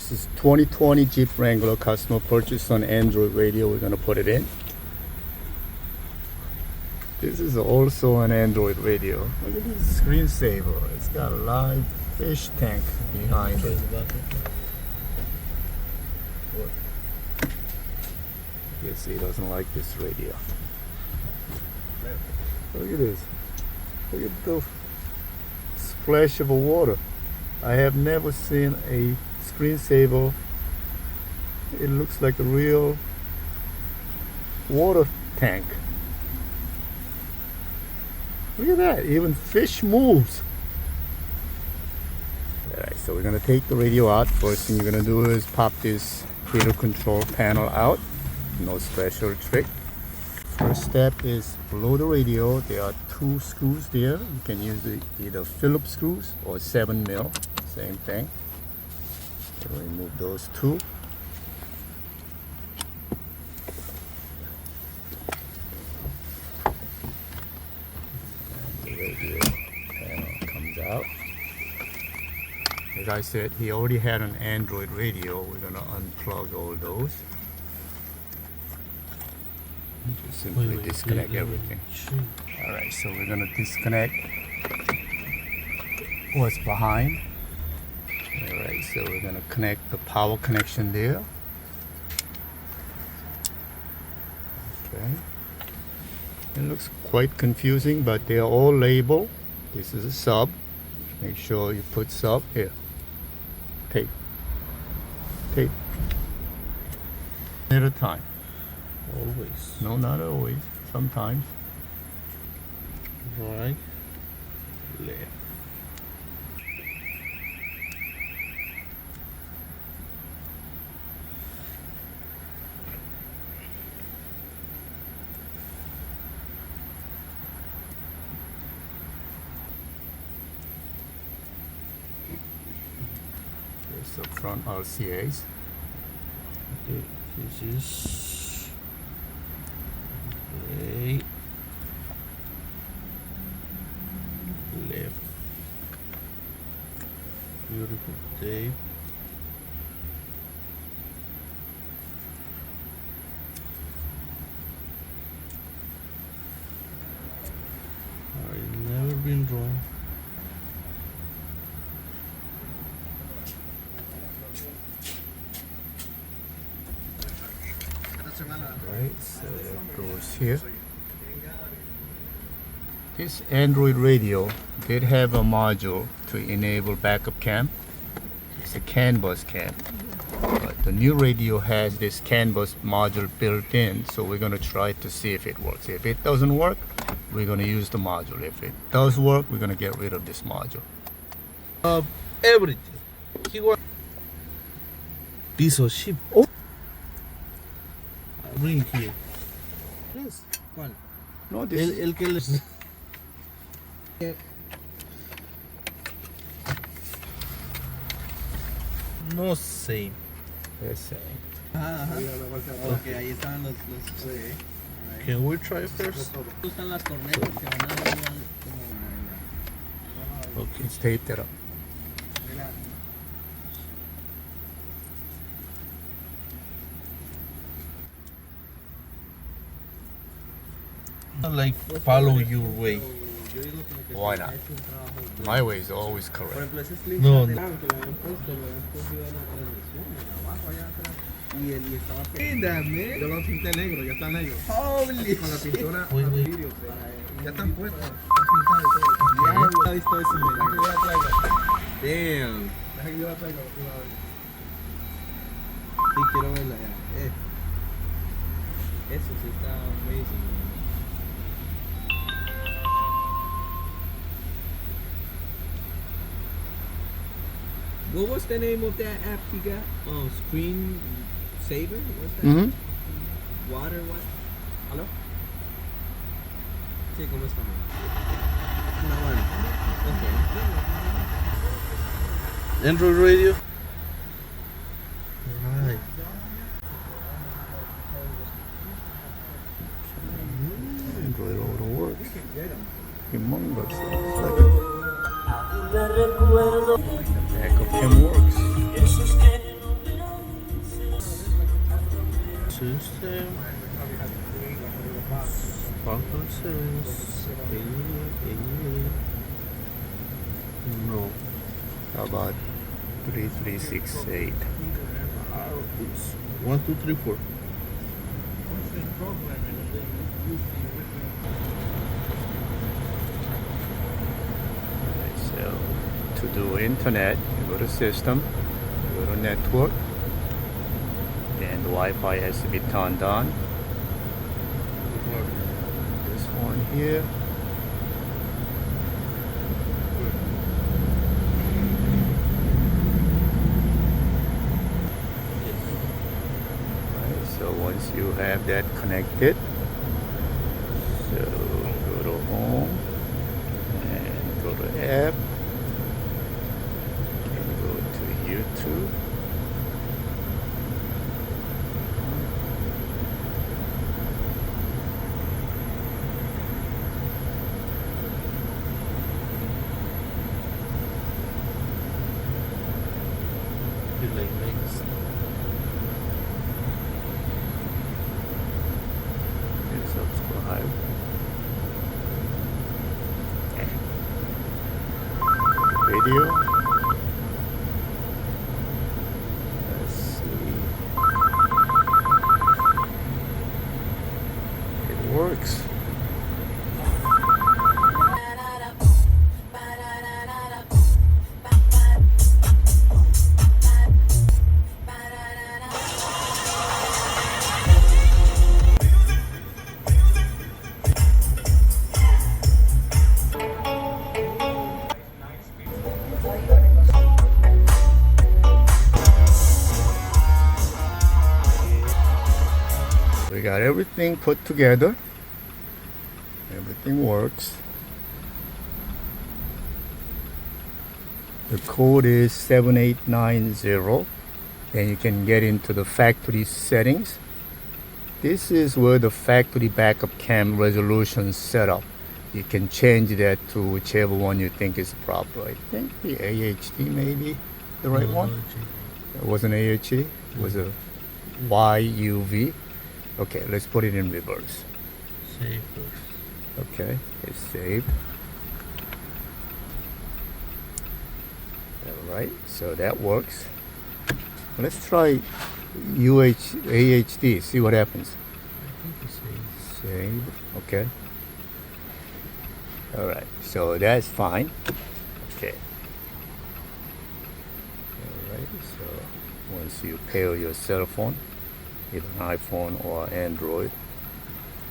This is 2020 Jeep Wrangler customer purchase on Android radio. We're gonna put it in. This is also an Android radio. Look at this screensaver. It's got a live fish tank behind it. Yes, he doesn't like this radio. Look at this. Look at the splash of water. I have never seen a screensaver. It looks like a real water tank. Look at that, even fish moves. Alright, so we're gonna take the radio out. First thing you're gonna do is pop this heater control panel out. No special trick. First step is below the radio. There are two screws there. You can use either Phillips screws or 7mm. Same thing. So remove those two. The radio panel comes out. As I said, he already had an Android radio. We're gonna unplug all those. Just simply disconnect everything. Alright, so we're gonna disconnect what's behind. Alright, so we're gonna connect the power connection there. Okay. It looks quite confusing, but they are all labeled. This is a sub. Make sure you put sub here. Tape. Tape. At a time. Always. No, not always. Sometimes. Right. Left. There's the front RCAs. Okay, this is right, left. Beautiful tape. I've never been wrong. Right, so that goes here. This Android radio did have a module to enable backup cam. It's a CAN bus cam. But the new radio has this CAN bus module built in, so we're going to try to see if it works. If it doesn't work, we're going to use the module. If it does work, we're going to get rid of this module. Everything. He was piece of shit. Oh. Bring here. Yes. ¿Cuál? No, this El que les... No sé. is Ok, ahí están los Can we try first? Están las cornetas que van a dar como... Okay. it's taped it up. Like follow your way. Why not? My way is always correct. No, no. Y estaba... Yo lo pinté negro, ya está negro. Holy con la pintura, Wait, wait. vidrios, ya están puestos, están pintados y todo. Ya he visto eso, mira. Deja que yo la traiga. Damn. Deja que yo la traiga. Sí, quiero verla ya. Eso sí está amazing. What was the name of that app you got? Oh, Screen Saver? What's that? Mm-hmm. Water what? ¿Aló? Sí, ¿cómo estamos? No, bueno. Okay. Android radio. Right. Android Auto works. Humongous. Backup cam works. system. Sparkle says 88. No. How about 3368? It's 1, 2, 3, 4. So to do internet, you go to system, you go to network, and the Wi-Fi has to be turned on. This one here. Right, so once you have that connected, so go to home and go to app and go to YouTube. Delay next. And subscribe. Video. Let's see. It works. We got everything put together. Everything works. The code is 7890. Then you can get into the factory settings. This is where the factory backup cam resolution setup. You can change that to whichever one you think is proper. I think the AHD may be the right one. It wasn't AHD, it was a YUV. Okay, let's put it in reverse. Save first. Okay, it's saved. Alright, so that works. Let's try AHD, see what happens. I think it's saved. Save, okay. Alright, so that's fine. Okay. Alright, so once you pair your cell phone, either an iPhone or Android,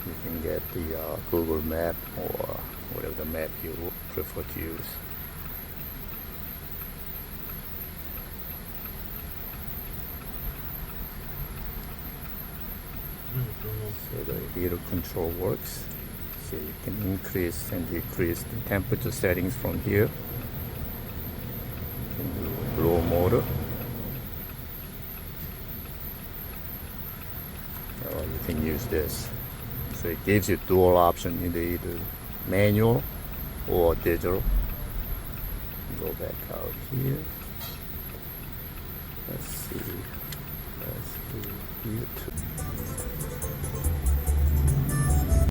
you can get the Google map or whatever the map you prefer to use. So the heater control works. So you can increase and decrease the temperature settings from here. You can do blow motor. Or you can use this. So it gives you dual option, either manual or digital. Go back out here. Let's see. Let's do YouTube.